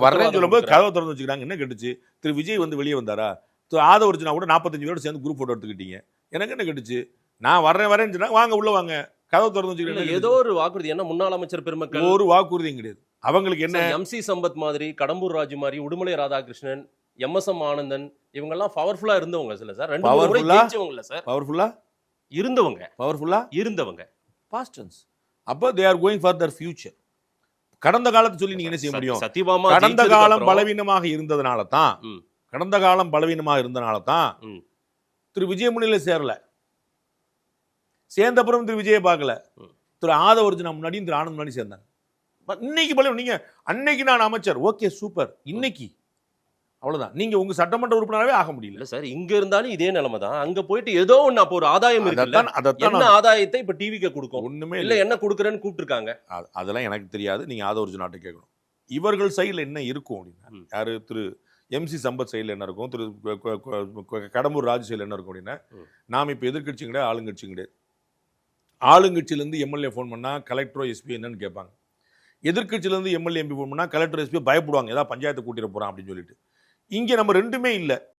வர்றேன்னு சொல்லும்போது கதவை திறந்து வச்சுக்கிறாங்க. என்ன கேட்டுச்சு? திரு விஜய் வந்து வெளியே வந்தாரா? ஆதவர்ஜுனா கூட 45 பேரோட சேர்ந்து குரூப் போட்டோ எடுத்துக்கிட்டீங்க. எனக்கு என்ன கேட்டுச்சு? நான் வரேன்னு சொன்னாங்க. வாங்க உள்ள வாங்க. கதவை திறந்து வச்சுக்கிறேன். ஏதோ ஒரு வாக்குறுதி என்ன முன்னாள் அமைச்சர் பெருமக்கள் ஒரு வாக்குறுதியும் கிடையாது. அவங்களுக்கு என்ன எம்சி சம்பத் மாதிரி, கடம்பூர் ராஜு மாதிரி, உடுமலை ராதாகிருஷ்ணன், எம்எஸ்எம் ஆனந்தன் இவங்கெல்லாம் பவர்ஃபுல்லா இருந்தவங்க இல்ல சார். 2 முறை ஜெயிச்சவங்க இல்ல சார். பவர்ஃபுல்லா இருந்தவங்க பாஸ்ட் டென்ஸ். அப்ப they are going for their future. கடந்த காலத்தை சொல்லி நீங்க என்ன செய்ய முடியும்? சத்யபாமா கடந்த காலம் பலவீனமாக இருந்ததனால தான் திரு விஜய் முன்னிலை சேரல. சேர்ந்த அப்புறம் திரு விஜயை பார்க்கல. திரு ஆதவர்ஜுனா முன்னாடியும் திரு ஆனந்த் முன்னாடி சேர்ந்தாங்க. இன்னைக்கு பலம் நீங்க அன்னைக்கு நான் அமைச்சர் ஓகே சூப்பர். இன்னைக்கு அவ்வளவுதான். நீங்க உங்க சட்டமன்ற உறுப்பினராகவே ஆக முடியல சார். இங்க இருந்தாலும் இதே நிலைமை தான். அங்க போயிட்டு ஏதோ ஒண்ணு அப்போ ஒரு ஆதாயம் இருக்குல்ல. என்ன ஆதாயத்தை இப்ப டிவிக்கு கொடுக்கும்? ஒண்ணுமே இல்ல. என்ன கொடுக்குறேன்னு கூப்பிட்டுருக்காங்க. அதெல்லாம் எனக்கு தெரியாது. நீங்க ஆதவர்ஜுனாட்ட கேட்கணும். இவர்கள் சைடுல என்ன இருக்கும் அப்படின்னா, யாரு திரு எம்சி சம்பத் சைடுல என்ன இருக்கும், திரு கடம்பூர் ராஜு சைடுல என்ன இருக்கும் அப்படின்னா, நாம் இப்ப எதிர்கட்சியும் கிடையாது, ஆளுங்கட்சியும் கிடையாது. ஆளுங்கட்சியிலேருந்து எம்எல்ஏ ஃபோன் பண்ணா கலெக்டரோ எஸ்பி என்னன்னு கேட்பாங்க. எதிர்கட்சியிலேருந்து எம்எல்ஏ எம்பி ஃபோன் பண்ணா கலெக்டர் எஸ்பி பயப்படுவாங்க, ஏதாவது பஞ்சாயத்து கூட்டிட போறான் அப்படின்னு சொல்லிட்டு. இங்க நம்ம ரெண்டுமே இல்லை.